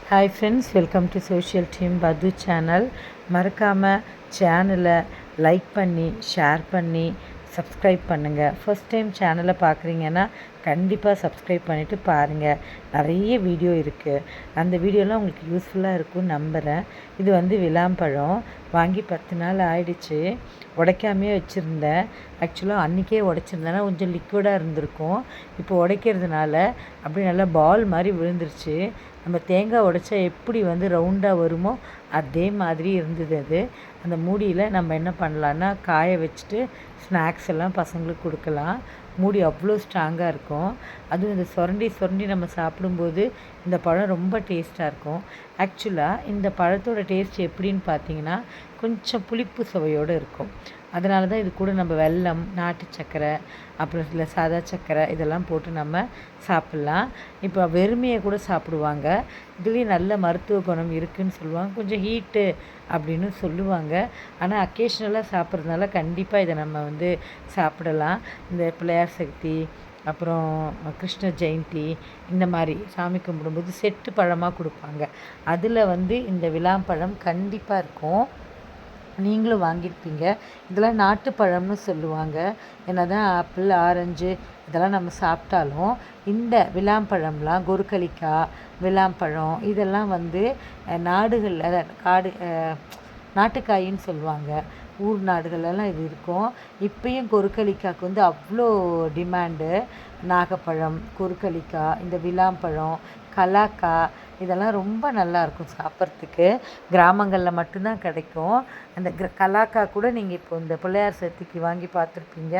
Hi friends, welcome to social team பது channel. மறக்காமல் சேனலை லைக் பண்ணி ஷேர் பண்ணி சப்ஸ்கிரைப் பண்ணுங்கள். ஃபர்ஸ்ட் டைம் சேனலை பார்க்குறீங்கன்னா கண்டிப்பாக சப்ஸ்கிரைப் பண்ணிவிட்டு பாருங்கள். நிறைய வீடியோ இருக்குது. அந்த வீடியோலாம் உங்களுக்கு யூஸ்ஃபுல்லாக இருக்கும்னு நம்புகிறேன். இது வந்து விளாம்பழம் வாங்கி 10 நாள் ஆயிடுச்சு. உடைக்காமையே வச்சுருந்தேன். ஆக்சுவலாக அன்றைக்கே உடைச்சிருந்தேன்னா கொஞ்சம் லிக்விடாக இருந்திருக்கும். இப்போ உடைக்கிறதுனால அப்படியே நல்லா பால் மாதிரி விழுந்துருச்சு. நம்ம தேங்காய் உடைச்சா எப்படி வந்து ரவுண்டாக வருமோ அதே மாதிரி இருந்தது அது. அந்த மூடியில் நம்ம என்ன பண்ணலான்னா காய வச்சுட்டு ஸ்நாக்ஸ் எல்லாம் பசங்களுக்கு கொடுக்கலாம். மூடி அவ்வளோ ஸ்ட்ராங்காக இருக்கும். அதுவும் இந்த சுரண்டி நம்ம சாப்பிடும்போது இந்த பழம் ரொம்ப டேஸ்ட்டாக இருக்கும். ஆக்சுவலாக இந்த பழத்தோட டேஸ்ட் எப்படின்னு பார்த்தீங்கன்னா கொஞ்சம் புளிப்பு சுவையோடு இருக்கும். அதனால தான் இது கூட நம்ம வெல்லம், நாட்டு சர்க்கரை, அப்புறம் இல்லை சாதா சர்க்கரை இதெல்லாம் போட்டு நம்ம சாப்பிட்லாம். இப்போ வெறுமையை கூட சாப்பிடுவாங்க. இதுலேயும் நல்ல மருத்துவ குணம் இருக்குதுன்னு சொல்லுவாங்க. கொஞ்சம் ஹீட்டு அப்படின்னு சொல்லுவாங்க. ஆனால் அக்கேஷ்னலாக சாப்பிட்றதுனால கண்டிப்பாக இதை நம்ம வந்து சாப்பிடலாம். இந்த பிள்ளையார் சக்தி, அப்புறம் கிருஷ்ண ஜெயந்தி இந்த மாதிரி சாமி கும்பிடும்போது செட்டு பழமாக கொடுப்பாங்க. அதில் வந்து இந்த விளாம்பழம் கண்டிப்பாக இருக்கும். நீங்களும் வாங்கியிருப்பீங்க. இதெல்லாம் நாட்டுப்பழம்னு சொல்லுவாங்க. என்ன தான் ஆப்பிள், ஆரஞ்சு இதெல்லாம் நம்ம சாப்பிட்டாலும் இந்த விளாம்பழம்லாம் கொருக்களிக்காய், விளாம்பழம் இதெல்லாம் வந்து நாடுகளில் நாட்டுக்காயின்னு சொல்லுவாங்க. ஊர் நாடுகளெல்லாம் இது இருக்கும். இப்பயும் கொருக்களிக்காய்க்கு வந்து அவ்வளோ டிமாண்டு. நாகப்பழம், கொருக்களிக்காய், இந்த விளாம்பழம், கலாக்காய் இதெல்லாம் ரொம்ப நல்லாயிருக்கும் சாப்பிட்றதுக்கு. கிராமங்களில் மட்டும்தான் கிடைக்கும். அந்த கலாக்காய் கூட நீங்கள் இப்போ இந்த பிள்ளையார் சதுர்த்திக்கு வாங்கி பார்த்துருப்பீங்க.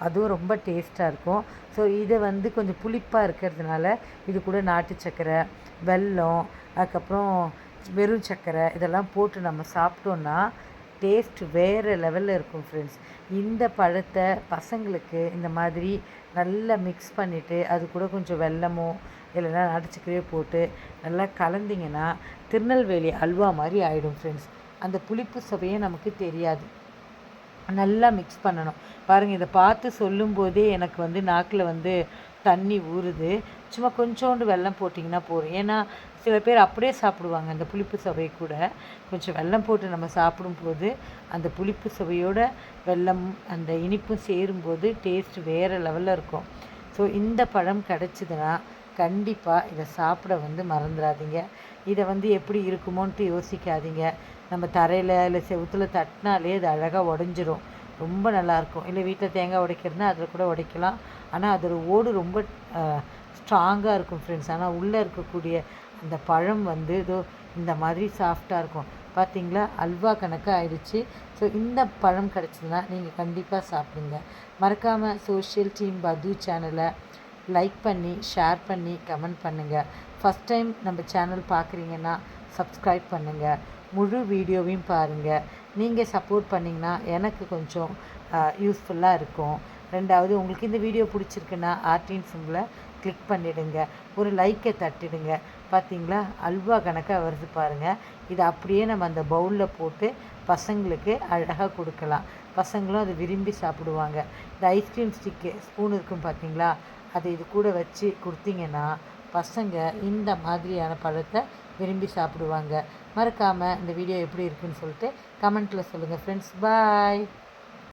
அதுவும் ரொம்ப டேஸ்ட்டாக இருக்கும். ஸோ இதை வந்து கொஞ்சம் புளிப்பாக இருக்கிறதுனால இது கூட நாட்டு சர்க்கரை, வெல்லம், அதுக்கப்புறம் வெறும் சர்க்கரை இதெல்லாம் போட்டு நம்ம சாப்பிட்டோன்னா டேஸ்ட் வேறு லெவலில் இருக்கும் ஃப்ரெண்ட்ஸ். இந்த பழத்தை பசங்களுக்கு இந்த மாதிரி நல்லா மிக்ஸ் பண்ணிவிட்டு அது கூட கொஞ்சம் வெல்லமோ இல்லைன்னா நாட்டு சர்க்கரையோ போட்டு நல்லா கலந்திங்கன்னா திருநெல்வேலி அல்வா மாதிரி ஆகிடும் ஃப்ரெண்ட்ஸ். அந்த புளிப்பு சுவையே நமக்கு தெரியாது. நல்லா மிக்ஸ் பண்ணணும். பாருங்கள், இதை பார்த்து சொல்லும்போதே எனக்கு வந்து நாக்கில் வந்து தண்ணி ஊறுது. சும்மா கொஞ்சோண்டு வெல்லம் போட்டிங்கன்னா போதும். ஏன்னா சில பேர் அப்படியே சாப்பிடுவாங்க. அந்த புளிப்பு சுவை கூட கொஞ்சம் வெல்லம் போட்டு நம்ம சாப்பிடும்போது அந்த புளிப்பு சுவையோட வெல்லம் அந்த இனிப்பும் சேரும்போது டேஸ்ட் வேறு லெவலில் இருக்கும். ஸோ இந்த பழம் கிடச்சிதுன்னா கண்டிப்பாக இதை சாப்பிட வந்து மறந்துடாதீங்க. இதை வந்து எப்படி இருக்குமோன்ட்டு யோசிக்காதீங்க. நம்ம தரையில் இல்லை செவுத்தில் தட்டினாலே அது அழகாக உடஞ்சிரும். ரொம்ப நல்லாயிருக்கும். இல்லை வீட்டில் தேங்காய் உடைக்கிறதுனா அதில் கூட உடைக்கலாம். ஆனால் அதோட ஓடு ரொம்ப ஸ்ட்ராங்காக இருக்கும் ஃப்ரெண்ட்ஸ். ஆனால் உள்ளே இருக்கக்கூடிய அந்த பழம் வந்து இதோ இந்த மாதிரி சாஃப்டாக இருக்கும். பார்த்திங்களா, அல்வா கணக்காக ஆயிடுச்சு. ஸோ இந்த பழம் கிடச்சிதுன்னா நீங்கள் கண்டிப்பாக சாப்பிடுங்க. மறக்காமல் சோஷியல் டீம் பது சேனலை லைக் பண்ணி ஷேர் பண்ணி கமெண்ட் பண்ணுங்கள். ஃபஸ்ட் டைம் நம்ம சேனல் பார்க்குறீங்கன்னா சப்ஸ்கிரைப் பண்ணுங்கள். முழு வீடியோவையும் பாருங்கள். நீங்கள் சப்போர்ட் பண்ணிங்கன்னா எனக்கு கொஞ்சம் யூஸ்ஃபுல்லாக இருக்கும். ரெண்டாவது, உங்களுக்கு இந்த வீடியோ பிடிச்சிருக்குன்னா ஆர்டின் சிம்பிளை கிளிக் பண்ணிவிடுங்க. ஒரு லைக்கை தட்டிடுங்க. பார்த்திங்களா, அல்வா கணக்காக வருது பாருங்கள். இதை அப்படியே நம்ம அந்த பவுலில் போட்டு பசங்களுக்கு அழகாக கொடுக்கலாம். பசங்களும் அதை விரும்பி சாப்பிடுவாங்க. இந்த ஐஸ்கிரீம் ஸ்டிக்கு ஸ்பூன் இருக்கும் பார்த்திங்களா, அதை இது கூட வச்சு கொடுத்தீங்கன்னா பசங்க இந்த மாதிரியான பழத்தை விரும்பி சாப்பிடுவாங்க. மறக்காமல் இந்த வீடியோ எப்படி இருக்குன்னு சொல்லிட்டு கமெண்ட்டில் சொல்லுங்கள் ஃப்ரெண்ட்ஸ். பாய்.